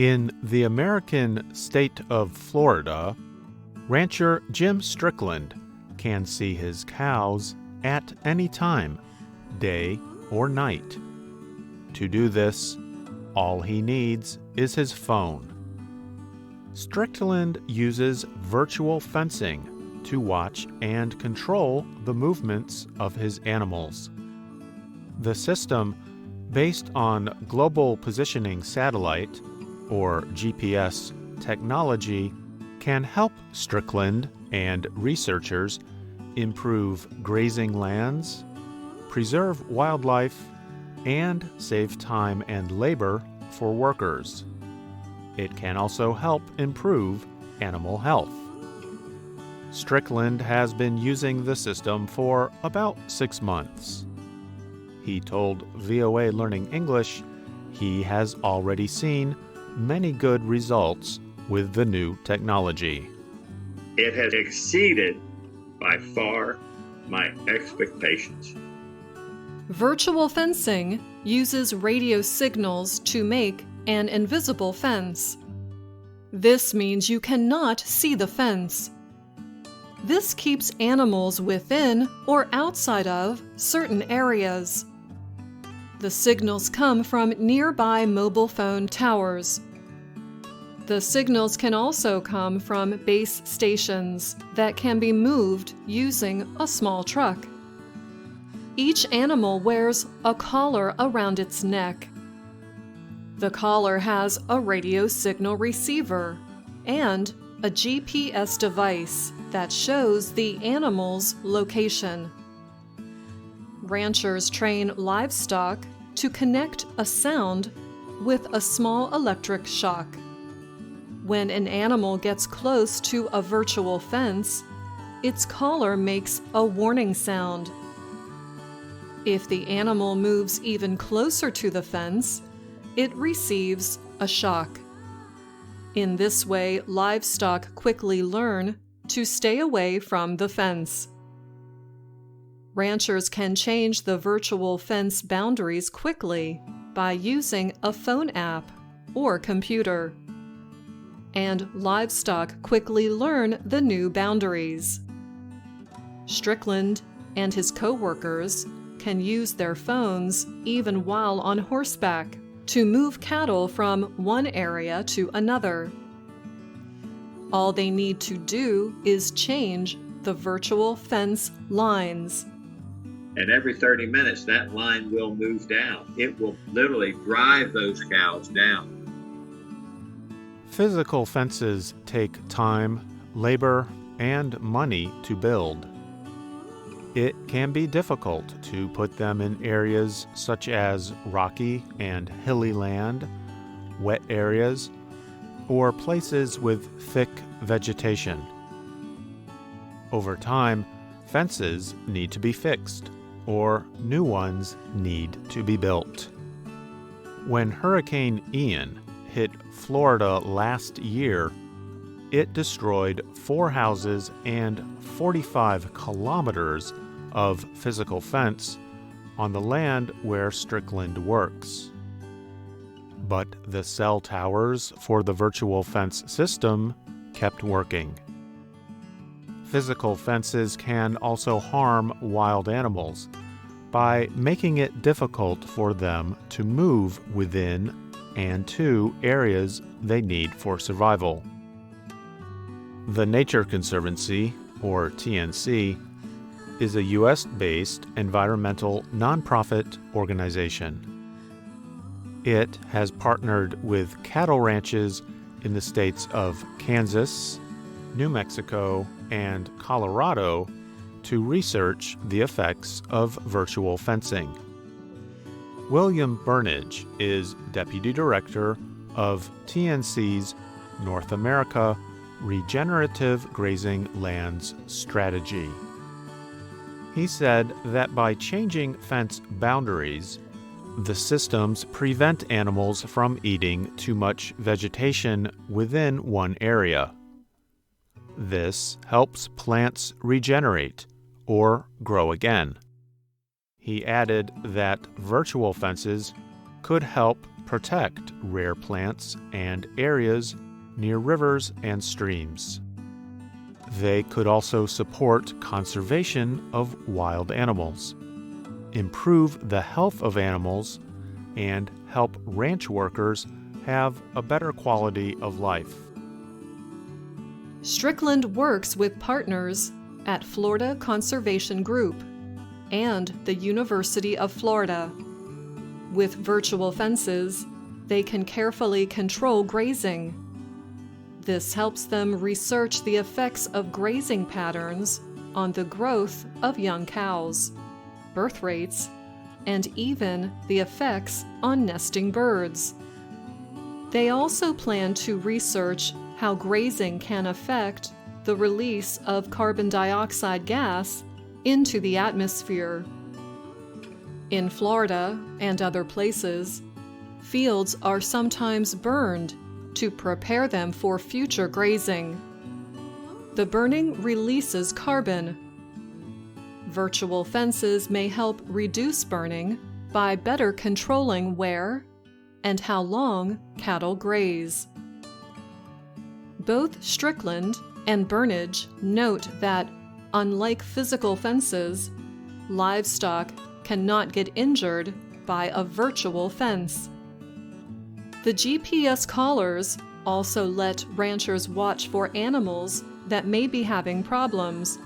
In the American state of Florida, rancher Jim Strickland can see his cows at any time, day or night. To do this, all he needs is his phone. Strickland uses virtual fencing to watch and control the movements of his animals. The system, based on Global Positioning Satellite, or GPS, technology, can help Strickland and researchers improve grazing lands, preserve wildlife, and save time and labor for workers. It can also help improve animal health. Strickland has been using the system for about 6 months. He told VOA Learning English he has already seen many good results with the new technology. It has exceeded by far my expectations. Virtual fencing uses radio signals to make an invisible fence. This means you cannot see the fence. This keeps animals within or outside of certain areas. The signals come from nearby mobile phone towers. The signals can also come from base stations that can be moved using a small truck. Each animal wears a collar around its neck. The collar has a radio signal receiver and a GPS device that shows the animal's location. Ranchers train livestock to connect a sound with a small electric shock. When an animal gets close to a virtual fence, its collar makes a warning sound. If the animal moves even closer to the fence, it receives a shock. In this way, livestock quickly learn to stay away from the fence. Ranchers can change the virtual fence boundaries quickly by using a phone app or computer. And livestock quickly learn the new boundaries. Strickland and his co-workers can use their phones even while on horseback to move cattle from one area to another. All they need to do is change the virtual fence lines. And every 30 minutes, that line will move down. It will literally drive those cows down. Physical fences take time, labor, and money to build. It can be difficult to put them in areas such as rocky and hilly land, wet areas, or places with thick vegetation. Over time, fences need to be fixed, or new ones need to be built. When Hurricane Ian hit Florida last year, it destroyed 4 houses and 45 kilometers of physical fence on the land where Strickland works. But the cell towers for the virtual fence system kept working. Physical fences can also harm wild animals by making it difficult for them to move within and to areas they need for survival. The Nature Conservancy, or TNC, is a U.S.-based environmental nonprofit organization. It has partnered with cattle ranches in the states of Kansas, New Mexico, and Colorado to research the effects of virtual fencing. William Burnage is Deputy Director of TNC's North America Regenerative Grazing Lands Strategy. He said that by changing fence boundaries, the systems prevent animals from eating too much vegetation within one area. This helps plants regenerate or grow again. He added that virtual fences could help protect rare plants and areas near rivers and streams. They could also support conservation of wild animals, improve the health of animals, and help ranch workers have a better quality of life. Strickland works with partners at Florida Conservation Group and the University of Florida. With virtual fences, they can carefully control grazing. This helps them research the effects of grazing patterns on the growth of young cows, birth rates, and even the effects on nesting birds. They also plan to research how grazing can affect the release of carbon dioxide gas into the atmosphere. In Florida and other places, fields are sometimes burned to prepare them for future grazing. The burning releases carbon. Virtual fences may help reduce burning by better controlling where and how long cattle graze. Both Strickland and Burnage note that, unlike physical fences, livestock cannot get injured by a virtual fence. The GPS collars also let ranchers watch for animals that may be having problems.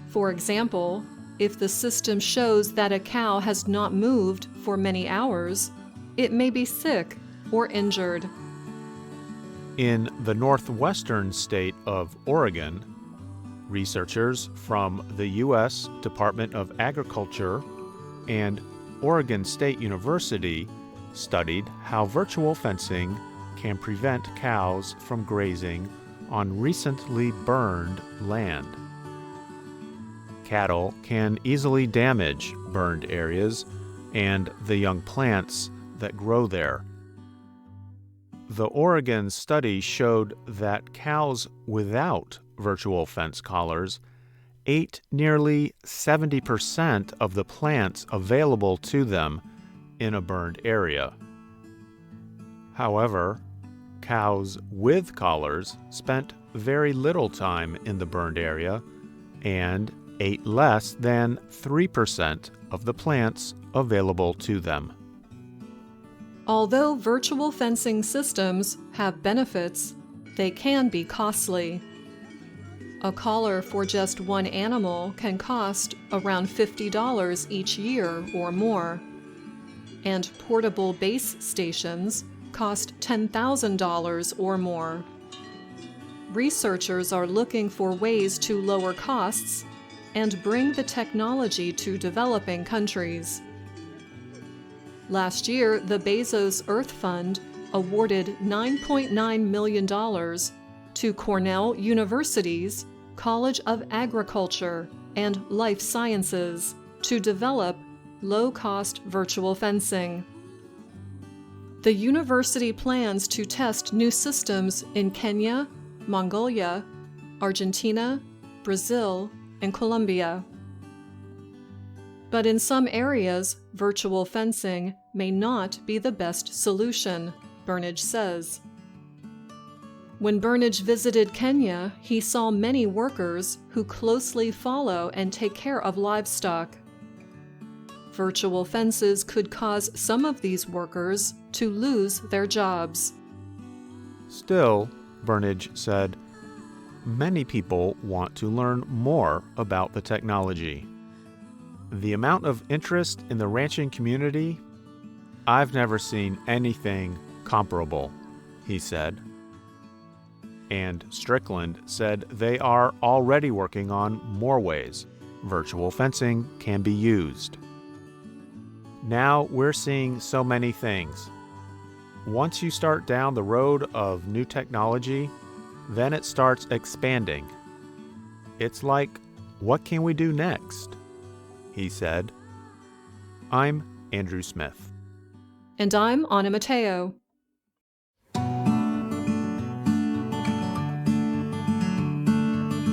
For example, if the system shows that a cow has not moved for many hours, it may be sick or injured. In the northwestern state of Oregon, researchers from the U.S. Department of Agriculture and Oregon State University studied how virtual fencing can prevent cows from grazing on recently burned land. Cattle can easily damage burned areas and the young plants that grow there. The Oregon study showed that cows without virtual fence collars ate nearly 70% of the plants available to them in a burned area. However, cows with collars spent very little time in the burned area and ate less than 3% of the plants available to them. Although virtual fencing systems have benefits, they can be costly. A collar for just one animal can cost around $50 each year or more, and portable base stations cost $10,000 or more. Researchers are looking for ways to lower costs and bring the technology to developing countries. Last year, the Bezos Earth Fund awarded $9.9 million to Cornell University's College of Agriculture and Life Sciences to develop low-cost virtual fencing. The university plans to test new systems in Kenya, Mongolia, Argentina, Brazil, and Colombia. But in some areas, virtual fencing may not be the best solution, Burnage says. When Burnage visited Kenya, he saw many workers who closely follow and take care of livestock. Virtual fences could cause some of these workers to lose their jobs. Still, Burnage said, many people want to learn more about the technology. The amount of interest in the ranching community, I've never seen anything comparable, he said. And Strickland said they are already working on more ways virtual fencing can be used. Now we're seeing so many things. Once you start down the road of new technology, then it starts expanding. It's like, what can we do next? He said. I'm Andrew Smith. And I'm Anna Mateo.